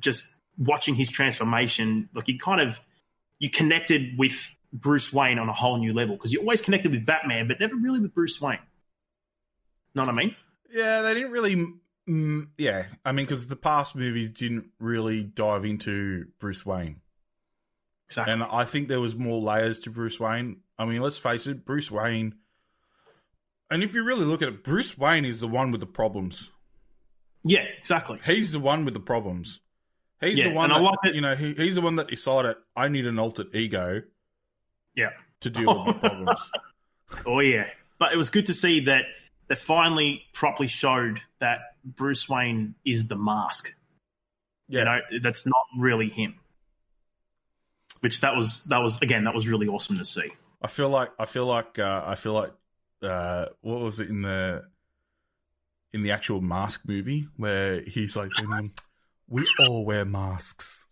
just watching his transformation, like you connected with Bruce Wayne on a whole new level, because you always connected with Batman, but never really with Bruce Wayne. Know what I mean? Yeah, they didn't really. Yeah, I mean, because the past movies didn't really dive into Bruce Wayne. Exactly. And I think there was more layers to Bruce Wayne. I mean, let's face it, Bruce Wayne. And if you really look at it, Bruce Wayne is the one with the problems. Yeah, exactly. He's the one with the problems. He's the one that, he's the one that decided, I need an alter ego to deal with my problems. Oh, yeah. But it was good to see that they finally properly showed that Bruce Wayne is the mask. Yeah. You know, that's not really him. Which that was really awesome to see. I feel like what was it in the actual Mask movie where he's like, we all wear masks.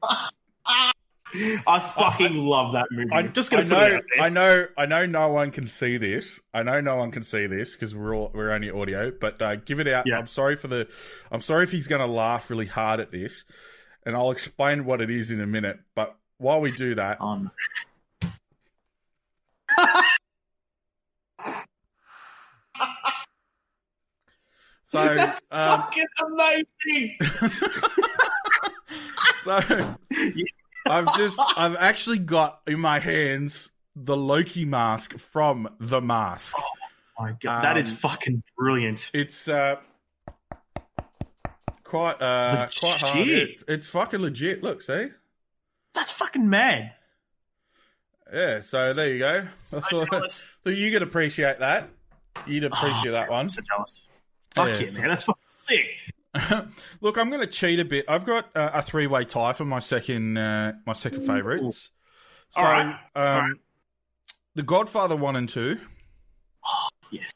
I fucking love that movie. I know no one can see this. I know no one can see this because we're only audio, but give it out. Yeah. I'm sorry if he's going to laugh really hard at this, and I'll explain what it is in a minute. But while we do that, so that's fucking amazing. So I've actually got in my hands the Loki mask from The Mask. Oh my god, that is fucking brilliant. It's quite hard. It's fucking legit. Look, see? That's fucking mad. Yeah, so there you go. So you could appreciate that. You'd appreciate that one. I'm so jealous. Fuck yeah, man. That's fucking sick. Look, I'm going to cheat a bit. I've got a three-way tie for my second favourites. So, all right. The Godfather 1 and 2. Oh, yes.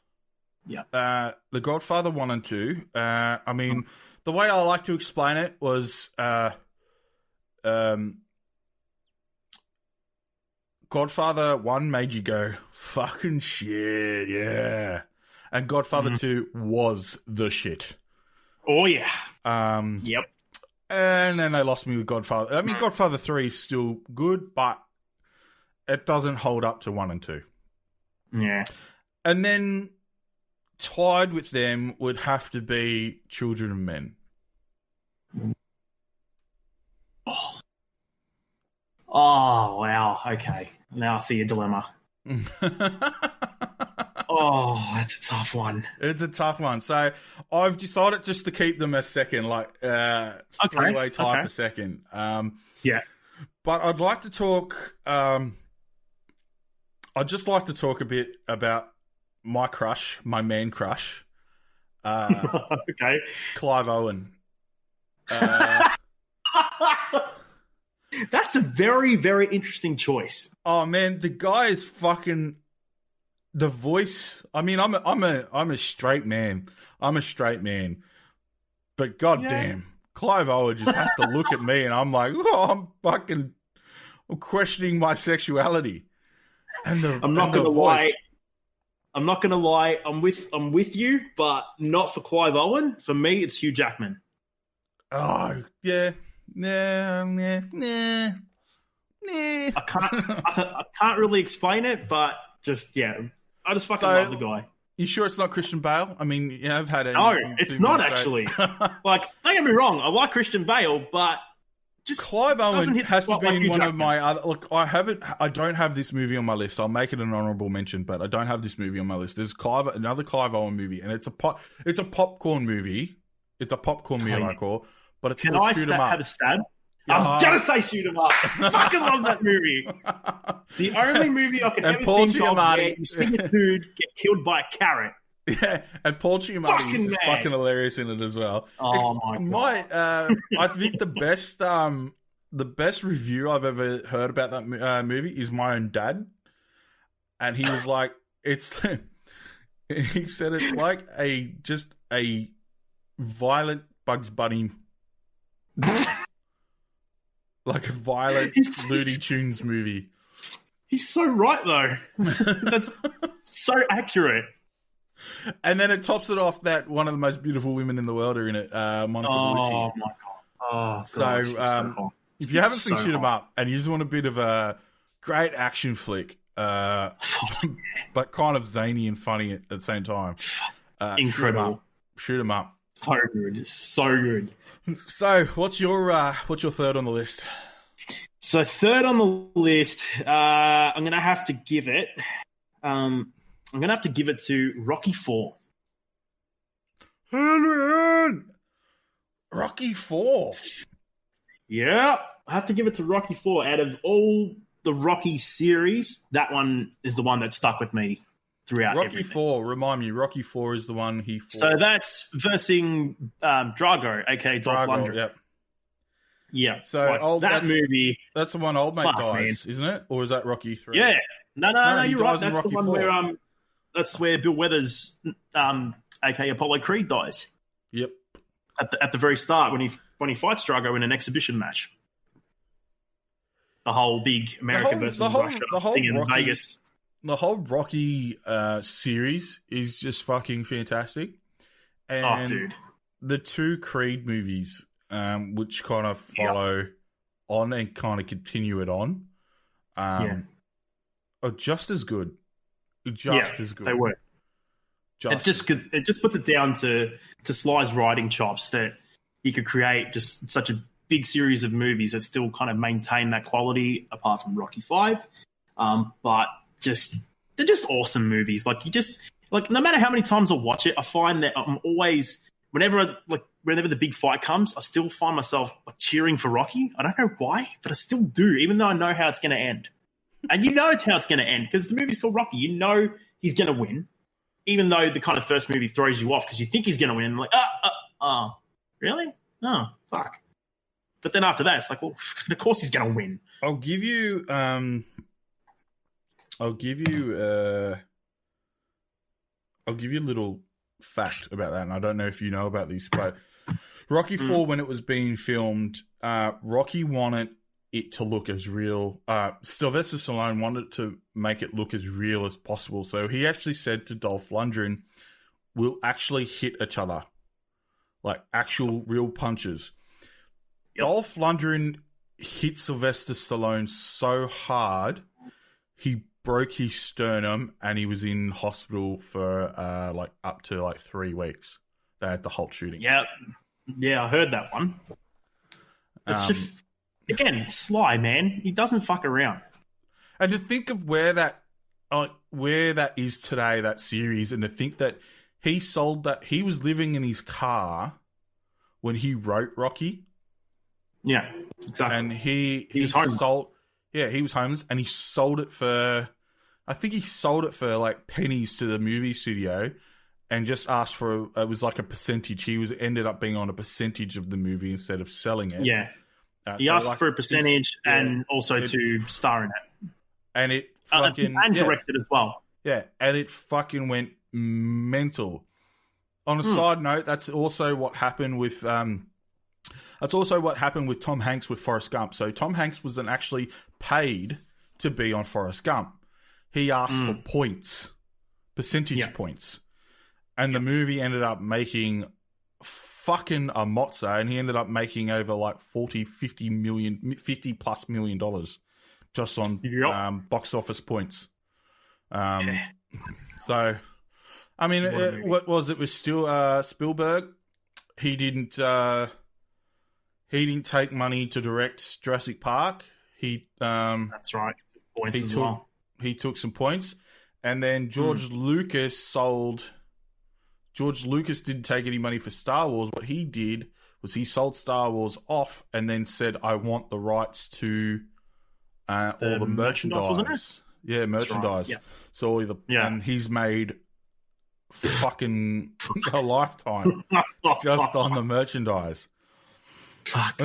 Yeah. The Godfather 1 and 2. I mean, the way I like to explain it was Godfather 1 made you go, fucking shit, yeah. And Godfather 2 was the shit. Oh, yeah. Yep. And then they lost me with Godfather. I mean, Godfather 3 is still good, but it doesn't hold up to 1 and 2. Yeah. And then tied with them would have to be Children of Men. Oh, wow. Okay. Now I see your dilemma. Oh, that's a tough one. It's a tough one. So I've decided just to keep them a second, three-way tie for second. Yeah. But I'd like to talk... I'd just like to talk a bit about my crush, my man crush. Okay. Clive Owen. That's a very, very interesting choice. Oh man, the guy is fucking the voice. I mean, I'm a straight man. I'm a straight man, but goddamn, Clive Owen just has to look at me, and I'm like, I'm questioning my sexuality. And I'm not gonna lie. I'm with you, but not for Clive Owen. For me, it's Hugh Jackman. Oh yeah. Nah. I can't really explain it, but just I just fucking love the guy. You sure it's not Christian Bale? I mean, I've had it. No, it's not actually. Like, don't get me wrong, I like Christian Bale, but just Clive Owen has to be in one of my other. Look, I don't have this movie on my list. I'll make it an honourable mention, but I don't have this movie on my list. There's another Clive Owen movie, and it's a popcorn movie. It's a popcorn meal, I call. But it's called Shoot 'Em Up. Have a stab? I was going to say Shoot 'Em Up. I fucking love that movie. The only movie I can ever think of where you see a dude get killed by a carrot. Yeah, and Paul Giamatti is fucking hilarious in it as well. Oh my god! I think the best review I've ever heard about that movie is my own dad, and he was like, he said it's like a violent Bugs Bunny. Like a violent Looney Tunes movie. He's so right, though. That's so accurate. And then it tops it off that one of the most beautiful women in the world are in it, Monica Bellucci. Oh, my God. Oh, so, hot. if you haven't seen Shoot 'Em hot. Up and you just want a bit of a great action flick, but kind of zany and funny at the same time, Incredible. Shoot 'Em Up. So good. So good. So, what's your third on the list? So third on the list, I'm gonna have to give it. I'm gonna have to give it to Rocky IV. Rocky IV. Yeah, I have to give it to Rocky IV. Out of all the Rocky series, that one is the one that stuck with me throughout. Rocky everything. IV. Remind me, Rocky IV is the one he fought. So that's versing Drago, aka Dolph Lundgren. Yep. Yeah. So that movie. That's the one old mate dies, isn't it? Or is that Rocky III? Yeah. No, you're right. That's the Rocky one IV. where that's where Bill Weathers, aka Apollo Creed, dies. Yep. At the very start when he fights Drago in an exhibition match. The whole big America versus Russia thing in Vegas. The whole Rocky series is just fucking fantastic. And dude. The two Creed movies, which kind of follow on and kind of continue it on, are just as good. As good. They were. It just puts it down to Sly's writing chops that he could create just such a big series of movies that still kind of maintain that quality, apart from Rocky V. But they're just awesome movies. Like no matter how many times I watch it, I find that I'm always whenever the big fight comes, I still find myself cheering for Rocky. I don't know why, but I still do, even though I know how it's going to end. And you know it's how it's going to end because the movie's called Rocky. You know he's going to win. Even though the kind of first movie throws you off because you think he's going to win, like, really? Oh, fuck. But then after that, it's like, well, of course he's going to win. I'll give you a little fact about that, and I don't know if you know about this, but Rocky IV, when it was being filmed, Rocky wanted it to look as real. Sylvester Stallone wanted to make it look as real as possible. So he actually said to Dolph Lundgren, we'll actually hit each other. Like actual real punches. Yep. Dolph Lundgren hit Sylvester Stallone so hard, he broke his sternum and he was in hospital for up to 3 weeks. They had to halt shooting. Yeah, I heard that one. It's just... Again, Sly, man. He doesn't fuck around. And to think of where that is today, that series, and to think that he was living in his car when he wrote Rocky. Yeah, exactly. And he was homeless. He was homeless, and he sold it for, I think he sold it for pennies to the movie studio, and just asked for it was like a percentage. Ended up being on a percentage of the movie instead of selling it. Yeah. He asked for a percentage and also to star in it. And it fucking... and directed as well. Yeah, and it fucking went mental. On a side note, that's also what happened with... Tom Hanks with Forrest Gump. So Tom Hanks wasn't actually paid to be on Forrest Gump. He asked for points. Percentage points. And the movie ended up making... fucking a mozza, and he ended up making over $50 million just on box office points. So, I mean, what was it? Was still Spielberg? He didn't take money to direct Jurassic Park. That's right. He took some points, and then George Lucas didn't take any money for Star Wars. What he did was he sold Star Wars off and then said, I want the rights to all the merchandise. Wasn't it? Yeah, merchandise. Right. Yeah. So and he's made fucking a lifetime just on the merchandise. Fuck.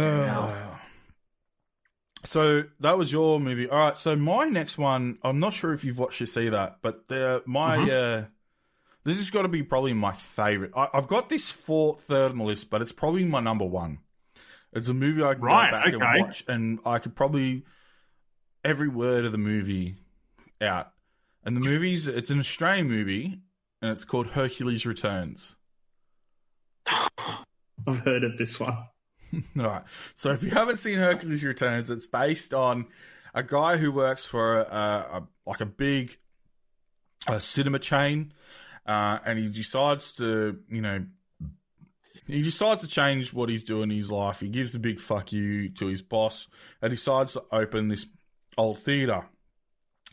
So that was your movie. All right, so my next one, I'm not sure if you've watched this either, but this has got to be probably my favourite. I've got this third on the list, but it's probably my number one. It's a movie I can go back and watch, and I could probably every word of the movie out. And it's an Australian movie, and it's called Hercules Returns. I've heard of this one. All right. So if you haven't seen Hercules Returns, it's based on a guy who works for a big cinema chain, and he decides to change what he's doing in his life. He gives a big fuck you to his boss and decides to open this old theatre.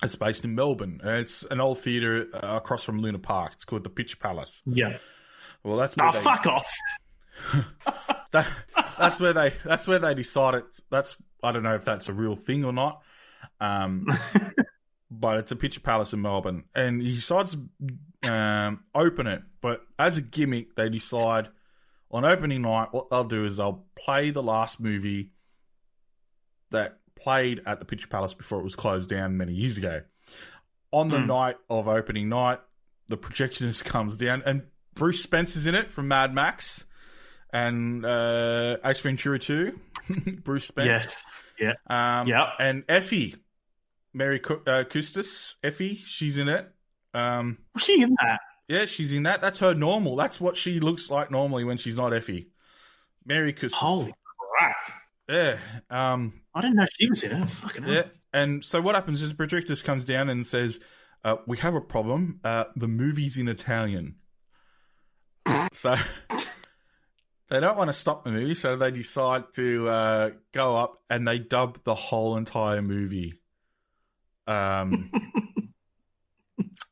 It's based in Melbourne. It's an old theatre across from Luna Park. It's called the Picture Palace. Yeah. Well, that's where fuck off. That's where they decided. I don't know if that's a real thing or not. But it's a Picture Palace in Melbourne, and he decides to open it. But as a gimmick, they decide on opening night what they'll do is they'll play the last movie that played at the Picture Palace before it was closed down many years ago. On the night of opening night, the projectionist comes down, and Bruce Spencer's in it from Mad Max and Ace Ventura 2. Bruce Spence. Yes. Yeah. And Effie, Mary Custis, Effie, she's in it. Was she in that? Yeah, she's in that. That's her normal. That's what she looks like normally when she's not Effie. Mary Custis. Holy crap. Yeah. I didn't know she was in it. Fucking hell. Yeah. And so what happens is the projectionist comes down and says, we have a problem. The movie's in Italian. So they don't want to stop the movie, so they decide to go up and they dub the whole entire movie. And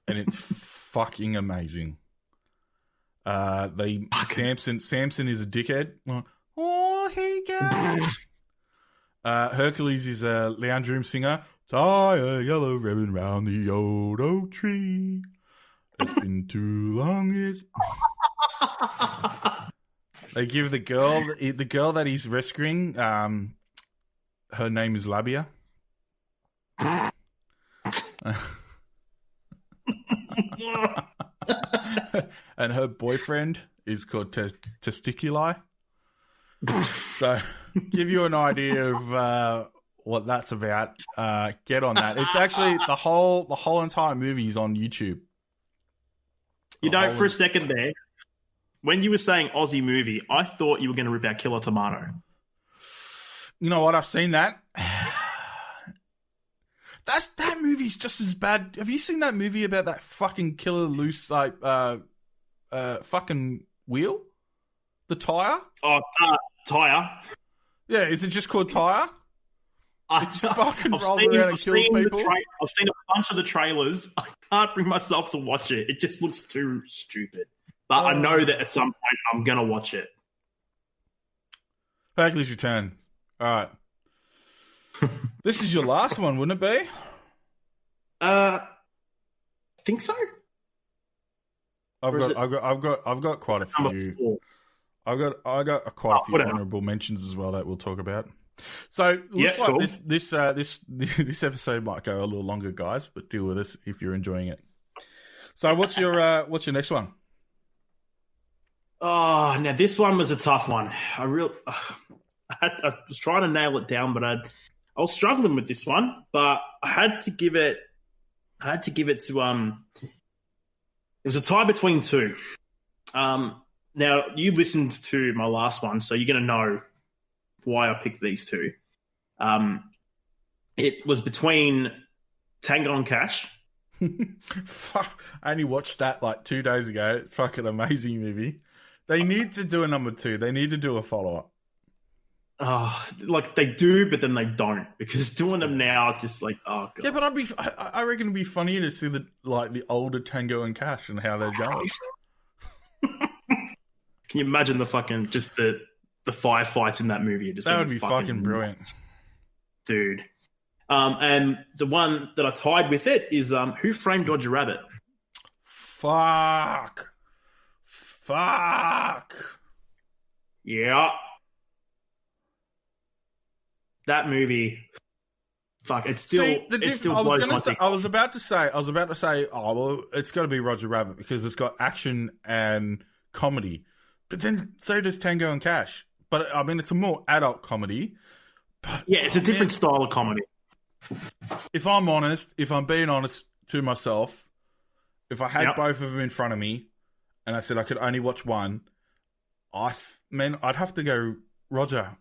it's fucking amazing. Samson is a dickhead. Oh, hey guys. Hercules is a lounge room singer. Tie a yellow ribbon round the old oak tree. It's been too long. They give the girl that he's rescuing, her name is Labia. And her boyfriend is called Testiculi. So, give you an idea of what that's about. Get on that. It's actually the whole entire movie is on YouTube. For a second there, when you were saying Aussie movie, I thought you were going to rip out Killer Tomato. You know what? I've seen that. That movie's just as bad. Have you seen that movie about that fucking killer loose fucking wheel? The tire? Oh, Tire. Yeah, is it just called Tire? It just fucking rolls around and kills people. I've seen a bunch of the trailers. I can't bring myself to watch it. It just looks too stupid. But I know that at some point I'm going to watch it. Hercules Returns. All right. This is your last one, wouldn't it be? I think so. I've got quite a few. I got quite a few honourable mentions as well that we'll talk about. So looks like cool. This episode might go a little longer, guys, but deal with us if you're enjoying it. So what's your next one? Oh, now this one was a tough one. I was trying to nail it down, but I was struggling with this one. But I had to give it to it was a tie between two. Now you listened to my last one, so you're going to know why I picked these two. It was between Tango and Cash. Fuck, I only watched that like 2 days ago. Fucking amazing movie. They need to do a number 2. They need to do a follow-up. Like they do, but then they don't, because doing them now just like, oh god. Yeah, but I reckon it'd be funnier to see the older Tango and Cash and how they're going. Can you imagine the fucking just the firefights in that movie? That would be fucking brilliant, dude. And the one that I tied with it is Who Framed Roger Rabbit? Fuck. Yeah. That movie. Fuck, it's still. I was about to say, oh well, it's got to be Roger Rabbit because it's got action and comedy. But then so does Tango and Cash. But I mean, it's a more adult comedy. But, yeah, it's a different style of comedy. If I'm being honest to myself, if I had both of them in front of me and I said I could only watch one, I'd have to go Roger.